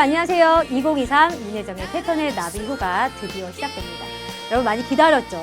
안녕하세요. 2023 윤혜정의 패턴의 나비효가 드디어 시작됩니다. 여러분 많이 기다렸죠?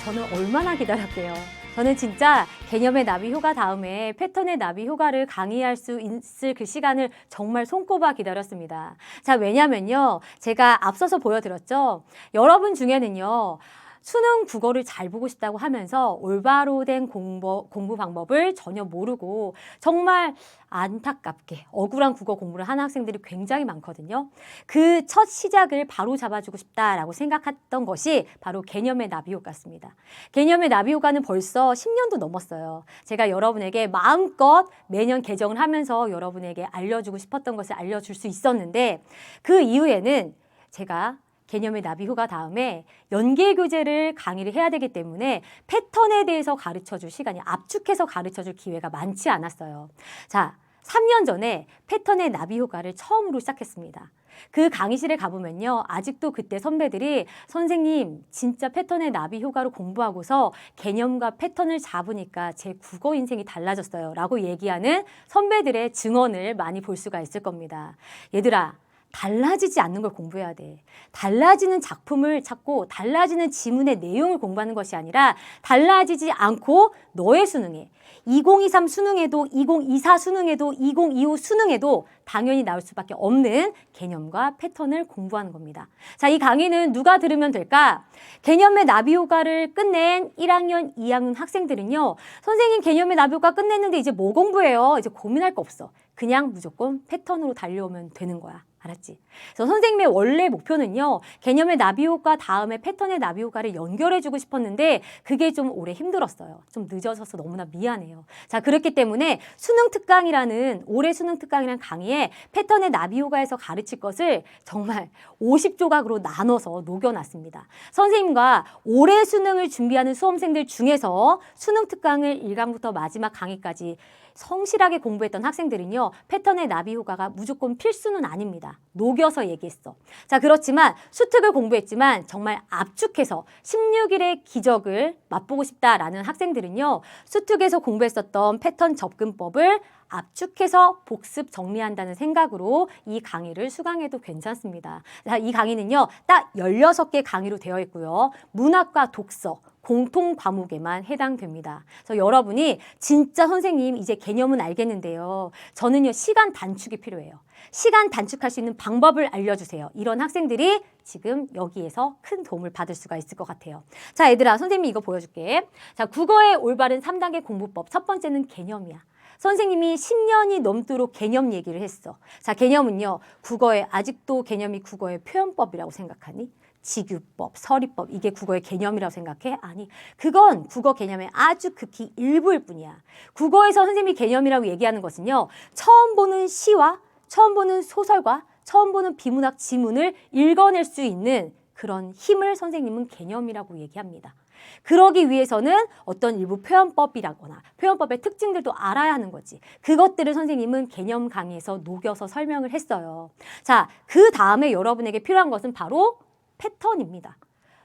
저는 얼마나 기다렸게요. 저는 진짜 개념의 나비효과 다음에 패턴의 나비효과를 강의할 수 있을 그 시간을 정말 손꼽아 기다렸습니다. 자, 왜냐면요. 제가 앞서서 보여드렸죠. 여러분 중에는요. 수능 국어를 잘 보고 싶다고 하면서 올바로 된 공부 방법을 전혀 모르고 정말 안타깝게 억울한 국어 공부를 하는 학생들이 굉장히 많거든요. 그 첫 시작을 바로 잡아주고 싶다라고 생각했던 것이 바로 개념의 나비효과였습니다. 개념의 나비효과는 벌써 10년도 넘었어요. 제가 여러분에게 마음껏 매년 개정을 하면서 여러분에게 알려주고 싶었던 것을 알려줄 수 있었는데 그 이후에는 제가 개념의 나비효과 다음에 연계교재를 강의를 해야 되기 때문에 패턴에 대해서 가르쳐줄 시간이 압축해서 가르쳐줄 기회가 많지 않았어요. 자, 3년 전에 패턴의 나비효과를 처음으로 시작했습니다. 그 강의실에 가보면요. 아직도 그때 선배들이 선생님 진짜 패턴의 나비효과로 공부하고서 개념과 패턴을 잡으니까 제 국어 인생이 달라졌어요 라고 얘기하는 선배들의 증언을 많이 볼 수가 있을 겁니다. 얘들아, 달라지지 않는 걸 공부해야 돼. 달라지는 작품을 찾고 달라지는 지문의 내용을 공부하는 것이 아니라 달라지지 않고 너의 수능에 2023 수능에도 2024 수능에도 2025 수능에도 당연히 나올 수밖에 없는 개념과 패턴을 공부하는 겁니다. 자, 이 강의는 누가 들으면 될까? 개념의 나비효과를 끝낸 1학년, 2학년 학생들은요. 선생님 개념의 나비효과 끝냈는데 이제 뭐 공부해요? 이제 고민할 거 없어. 그냥 무조건 패턴으로 달려오면 되는 거야. 알았지? 그래서 선생님의 원래 목표는요. 개념의 나비효과 다음에 패턴의 나비효과를 연결해주고 싶었는데 그게 좀 오래 힘들었어요. 좀 늦어져서 너무나 미안해요. 자, 그렇기 때문에 수능특강이라는 올해 수능특강이라는 강의에 패턴의 나비효과에서 가르칠 것을 정말 50조각으로 나눠서 녹여놨습니다. 선생님과 올해 수능을 준비하는 수험생들 중에서 수능특강을 1강부터 마지막 강의까지 성실하게 공부했던 학생들은요. 패턴의 나비효과가 무조건 필수는 아닙니다. 녹여서 얘기했어. 자, 그렇지만 수특을 공부했지만 정말 압축해서 16일의 기적을 맛보고 싶다라는 학생들은요. 수특에서 공부했었던 패턴 접근법을 압축해서 복습 정리한다는 생각으로 이 강의를 수강해도 괜찮습니다. 자, 이 강의는요. 딱 16개 강의로 되어 있고요. 문학과 독서, 공통 과목에만 해당됩니다. 그래서 여러분이 진짜 선생님 이제 개념은 알겠는데요. 저는요. 시간 단축이 필요해요. 시간 단축할 수 있는 방법을 알려주세요. 이런 학생들이 지금 여기에서 큰 도움을 받을 수가 있을 것 같아요. 자, 얘들아, 선생님이 이거 보여줄게. 자, 국어의 올바른 3단계 공부법. 첫 번째는 개념이야. 선생님이 10년이 넘도록 개념 얘기를 했어. 자, 개념은요. 국어의 아직도 개념이 국어의 표현법이라고 생각하니? 직유법, 서리법, 이게 국어의 개념이라고 생각해? 아니, 그건 국어 개념의 아주 극히 일부일 뿐이야. 국어에서 선생님이 개념이라고 얘기하는 것은요. 처음 보는 시와 처음 보는 소설과 처음 보는 비문학 지문을 읽어낼 수 있는 그런 힘을 선생님은 개념이라고 얘기합니다. 그러기 위해서는 어떤 일부 표현법이라거나 표현법의 특징들도 알아야 하는 거지. 그것들을 선생님은 개념 강의에서 녹여서 설명을 했어요. 자, 그 다음에 여러분에게 필요한 것은 바로 패턴입니다.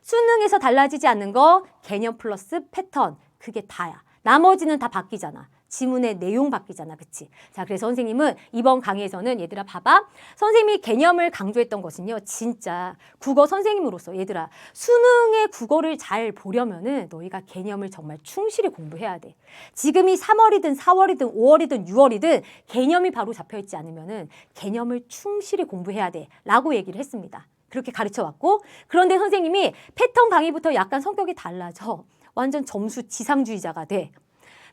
수능에서 달라지지 않는 거 개념 플러스 패턴, 그게 다야. 나머지는 다 바뀌잖아. 지문의 내용 바뀌잖아. 그치? 자, 그래서 선생님은 이번 강의에서는 얘들아 봐봐. 선생님이 개념을 강조했던 것은요. 진짜 국어 선생님으로서 얘들아 수능의 국어를 잘 보려면은 너희가 개념을 정말 충실히 공부해야 돼. 지금이 3월이든 4월이든 5월이든 6월이든 개념이 바로 잡혀있지 않으면은 개념을 충실히 공부해야 돼. 라고 얘기를 했습니다. 그렇게 가르쳐왔고 그런데 선생님이 패턴 강의부터 약간 성격이 달라져. 완전 점수 지상주의자가 돼.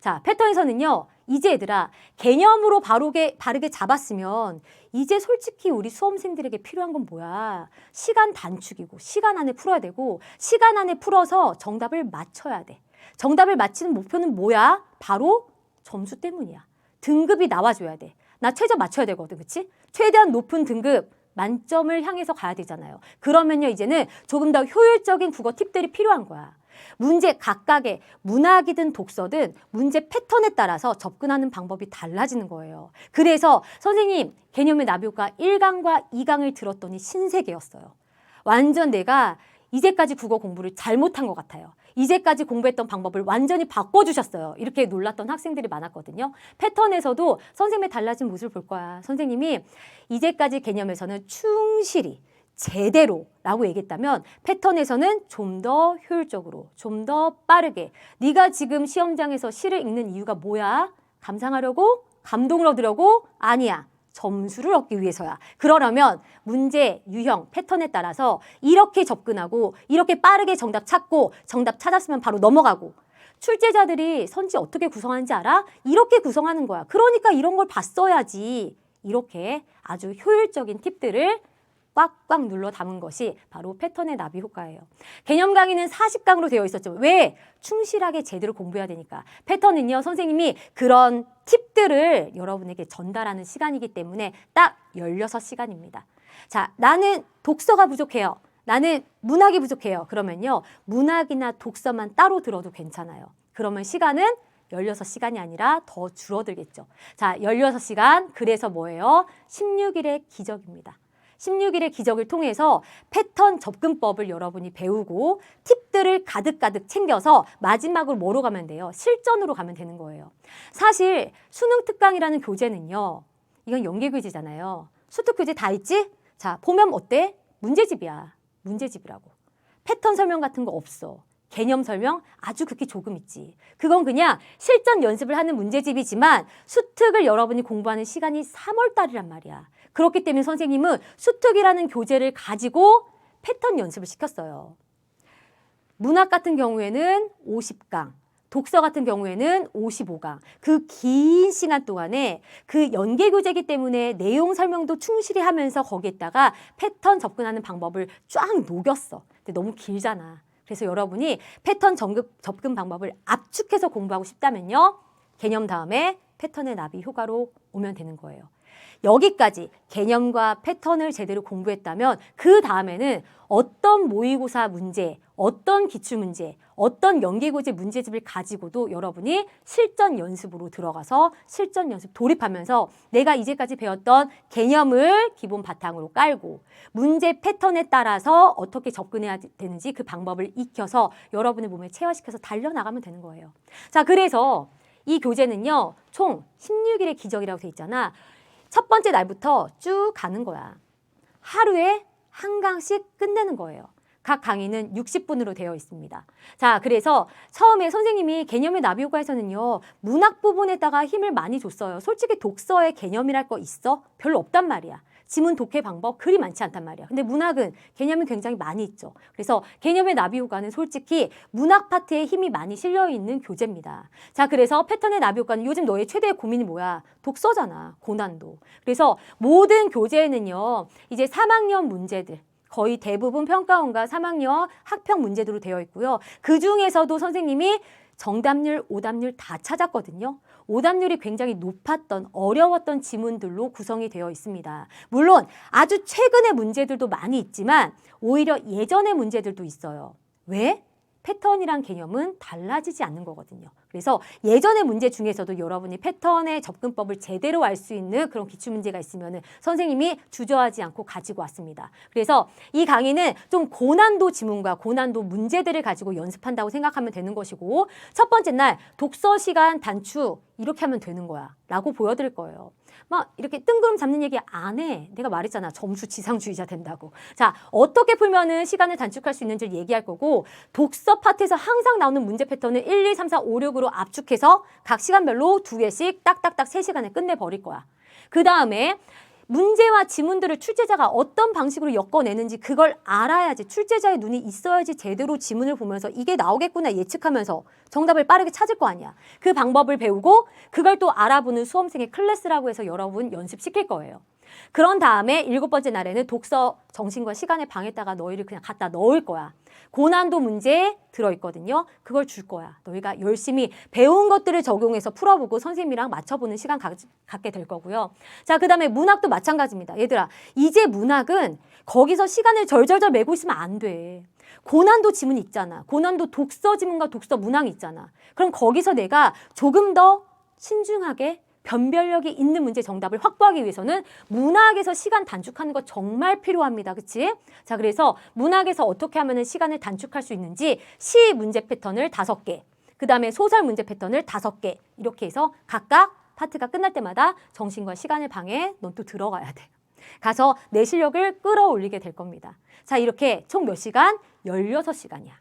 자, 패턴에서는요. 이제 얘들아 개념으로 바르게 잡았으면 이제 솔직히 우리 수험생들에게 필요한 건 뭐야? 시간 단축이고 시간 안에 풀어야 되고 시간 안에 풀어서 정답을 맞춰야 돼. 정답을 맞히는 목표는 뭐야? 바로 점수 때문이야. 등급이 나와줘야 돼. 나 최저 맞춰야 되거든. 그치? 최대한 높은 등급. 만점을 향해서 가야 되잖아요. 그러면요 이제는 조금 더 효율적인 국어 팁들이 필요한 거야. 문제 각각의 문학이든 독서든 문제 패턴에 따라서 접근하는 방법이 달라지는 거예요. 그래서 선생님 개념의 나비효과 1강과 2강을 들었더니 신세계였어요. 완전 내가 이제까지 국어 공부를 잘못한 것 같아요. 이제까지 공부했던 방법을 완전히 바꿔주셨어요. 이렇게 놀랐던 학생들이 많았거든요. 패턴에서도 선생님의 달라진 모습을 볼 거야. 선생님이 이제까지 개념에서는 충실히 제대로 라고 얘기했다면 패턴에서는 좀 더 효율적으로, 좀 더 빠르게. 네가 지금 시험장에서 시를 읽는 이유가 뭐야? 감상하려고? 감동을 얻으려고? 아니야. 점수를 얻기 위해서야. 그러려면 문제, 유형, 패턴에 따라서 이렇게 접근하고 이렇게 빠르게 정답 찾고 정답 찾았으면 바로 넘어가고 출제자들이 선지 어떻게 구성하는지 알아? 이렇게 구성하는 거야. 그러니까 이런 걸 봤어야지. 이렇게 아주 효율적인 팁들을 꽉꽉 눌러 담은 것이 바로 패턴의 나비 효과예요. 개념 강의는 40강으로 되어 있었죠. 왜? 충실하게 제대로 공부해야 되니까. 패턴은요, 선생님이 그런 팁들을 여러분에게 전달하는 시간이기 때문에 딱 16시간입니다. 자, 나는 독서가 부족해요. 나는 문학이 부족해요. 그러면요, 문학이나 독서만 따로 들어도 괜찮아요. 그러면 시간은 16시간이 아니라 더 줄어들겠죠. 자, 16시간, 그래서 뭐예요? 16일의 기적입니다. 16일의 기적을 통해서 패턴 접근법을 여러분이 배우고 팁들을 가득가득 챙겨서 마지막으로 뭐로 가면 돼요? 실전으로 가면 되는 거예요. 사실 수능 특강이라는 교재는요. 이건 연계교재잖아요. 수특교재 다 있지? 자, 보면 어때? 문제집이야. 문제집이라고. 패턴 설명 같은 거 없어. 개념 설명 아주 극히 조금 있지. 그건 그냥 실전 연습을 하는 문제집이지만 수특을 여러분이 공부하는 시간이 3월 달이란 말이야. 그렇기 때문에 선생님은 수특이라는 교재를 가지고 패턴 연습을 시켰어요. 문학 같은 경우에는 50강, 독서 같은 경우에는 55강. 그 긴 시간 동안에 그 연계 교재이기 때문에 내용 설명도 충실히 하면서 거기에다가 패턴 접근하는 방법을 쫙 녹였어. 근데 너무 길잖아. 그래서 여러분이 패턴 접근 방법을 압축해서 공부하고 싶다면요. 개념 다음에 패턴의 나비 효과로 오면 되는 거예요. 여기까지 개념과 패턴을 제대로 공부했다면 그 다음에는 어떤 모의고사 문제, 어떤 기출문제, 어떤 연계고제 문제집을 가지고도 여러분이 실전 연습으로 들어가서 실전 연습 돌입하면서 내가 이제까지 배웠던 개념을 기본 바탕으로 깔고 문제 패턴에 따라서 어떻게 접근해야 되는지 그 방법을 익혀서 여러분의 몸에 체화시켜서 달려나가면 되는 거예요. 자, 그래서 이 교재는요. 총 16일의 기적이라고 돼 있잖아. 첫 번째 날부터 쭉 가는 거야. 하루에 한 강씩 끝내는 거예요. 각 강의는 60분으로 되어 있습니다. 자, 그래서 처음에 선생님이 개념의 나비 효과에서는요. 문학 부분에다가 힘을 많이 줬어요. 솔직히 독서의 개념이랄 거 있어? 별로 없단 말이야. 지문 독해 방법 그리 많지 않단 말이야. 근데 문학은 개념이 굉장히 많이 있죠. 그래서 개념의 나비 효과는 솔직히 문학 파트에 힘이 많이 실려있는 교재입니다. 자, 그래서 패턴의 나비 효과는 요즘 너의 최대의 고민이 뭐야? 독서잖아. 고난도. 그래서 모든 교재에는요. 이제 3학년 문제들 거의 대부분 평가원과 3학년 학평 문제들로 되어 있고요. 그중에서도 선생님이 정답률, 오답률 다 찾았거든요. 오답률이 굉장히 높았던 어려웠던 지문들로 구성이 되어 있습니다. 물론 아주 최근의 문제들도 많이 있지만 오히려 예전의 문제들도 있어요. 왜? 패턴이란 개념은 달라지지 않는 거거든요. 그래서 예전의 문제 중에서도 여러분이 패턴의 접근법을 제대로 알 수 있는 그런 기출문제가 있으면 선생님이 주저하지 않고 가지고 왔습니다. 그래서 이 강의는 좀 고난도 지문과 고난도 문제들을 가지고 연습한다고 생각하면 되는 것이고 첫 번째 날 독서 시간 단축 이렇게 하면 되는 거야 라고 보여드릴 거예요. 막 이렇게 뜬구름 잡는 얘기 안 해. 내가 말했잖아. 점수 지상주의자 된다고. 자, 어떻게 풀면은 시간을 단축할 수 있는지를 얘기할 거고 독서 파트에서 항상 나오는 문제 패턴을 1, 2, 3, 4, 5, 6으로 압축해서 각 시간별로 2개씩 딱딱딱 3시간에 끝내버릴 거야. 그 다음에 문제와 지문들을 출제자가 어떤 방식으로 엮어내는지 그걸 알아야지 출제자의 눈이 있어야지 제대로 지문을 보면서 이게 나오겠구나 예측하면서 정답을 빠르게 찾을 거 아니야. 그 방법을 배우고 그걸 또 알아보는 수험생의 클래스라고 해서 여러분 연습시킬 거예요. 그런 다음에 7번째 날에는 독서 정신과 시간의 방에다가 너희를 그냥 갖다 넣을 거야. 고난도 문제 들어있거든요. 그걸 줄 거야. 너희가 열심히 배운 것들을 적용해서 풀어보고 선생님이랑 맞춰보는 시간 갖게 될 거고요. 자, 그 다음에 문학도 마찬가지입니다. 얘들아, 이제 문학은 거기서 시간을 절절절 메고 있으면 안 돼. 고난도 지문 있잖아. 고난도 독서 지문과 독서 문항 있잖아. 그럼 거기서 내가 조금 더 신중하게 변별력이 있는 문제 정답을 확보하기 위해서는 문학에서 시간 단축하는 거 정말 필요합니다. 그치? 자, 그래서 문학에서 어떻게 하면 시간을 단축할 수 있는지 시 문제 패턴을 5개, 그 다음에 소설 문제 패턴을 5개 이렇게 해서 각각 파트가 끝날 때마다 정신과 시간을 방해, 넌 또 들어가야 돼. 가서 내 실력을 끌어올리게 될 겁니다. 자, 이렇게 총 몇 시간? 16시간이야.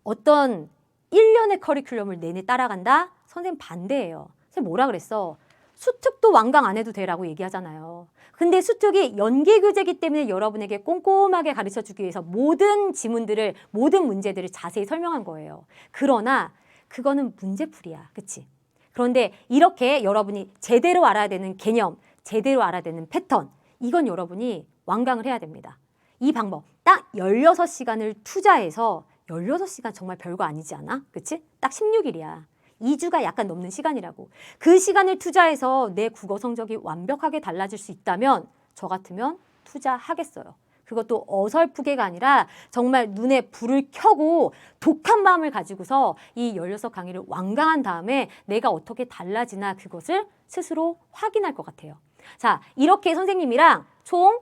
어떤 1년의 커리큘럼을 내내 따라간다? 선생님 반대예요. 선생님 뭐라 그랬어? 수특도 완강 안 해도 되라고 얘기하잖아요. 근데 수특이 연계 교재이기 때문에 여러분에게 꼼꼼하게 가르쳐주기 위해서 모든 지문들을, 모든 문제들을 자세히 설명한 거예요. 그러나 그거는 문제풀이야. 그치? 그런데 이렇게 여러분이 제대로 알아야 되는 개념, 제대로 알아야 되는 패턴, 이건 여러분이 완강을 해야 됩니다. 이 방법, 딱 16시간을 투자해서 16시간 정말 별거 아니지 않아? 그치? 딱 16일이야. 2주가 약간 넘는 시간이라고. 그 시간을 투자해서 내 국어 성적이 완벽하게 달라질 수 있다면 저 같으면 투자하겠어요. 그것도 어설프게가 아니라 정말 눈에 불을 켜고 독한 마음을 가지고서 이 16강의를 완강한 다음에 내가 어떻게 달라지나 그것을 스스로 확인할 것 같아요. 자, 이렇게 선생님이랑 총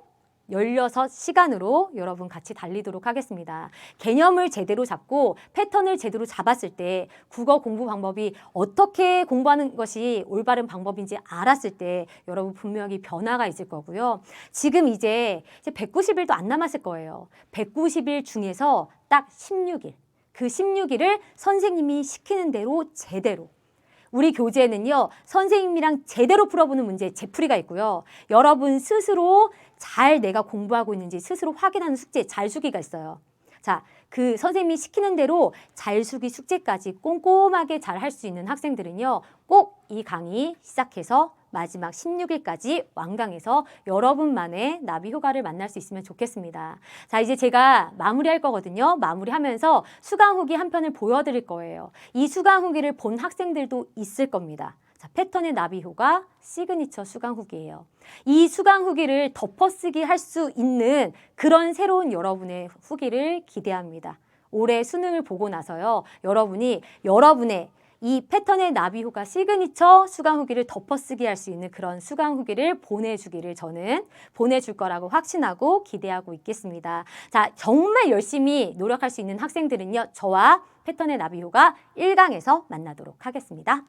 16시간으로 여러분 같이 달리도록 하겠습니다. 개념을 제대로 잡고 패턴을 제대로 잡았을 때 국어 공부 방법이 어떻게 공부하는 것이 올바른 방법인지 알았을 때 여러분 분명히 변화가 있을 거고요. 지금 이제 190일도 안 남았을 거예요. 190일 중에서 딱 16일. 그 16일을 선생님이 시키는 대로 제대로. 우리 교재에는요, 선생님이랑 제대로 풀어보는 문제 재풀이가 있고요. 여러분 스스로 잘 내가 공부하고 있는지 스스로 확인하는 숙제 잘수기가 있어요. 자, 그 선생님이 시키는 대로 잘수기 숙제까지 꼼꼼하게 잘 할 수 있는 학생들은요, 꼭 이 강의 시작해서 마지막 16일까지 완강해서 여러분만의 나비 효과를 만날 수 있으면 좋겠습니다. 자, 이제 제가 마무리할 거거든요. 마무리하면서 수강 후기 한 편을 보여드릴 거예요. 이 수강 후기를 본 학생들도 있을 겁니다. 자, 패턴의 나비 효과 시그니처 수강 후기예요. 이 수강 후기를 덮어쓰기 할 수 있는 그런 새로운 여러분의 후기를 기대합니다. 올해 수능을 보고 나서요, 여러분의 이 패턴의 나비 효과 시그니처 수강 후기를 덮어쓰기 할 수 있는 그런 수강 후기를 보내주기를 저는 보내줄 거라고 확신하고 기대하고 있겠습니다. 자, 정말 열심히 노력할 수 있는 학생들은요, 저와 패턴의 나비 효과 1강에서 만나도록 하겠습니다.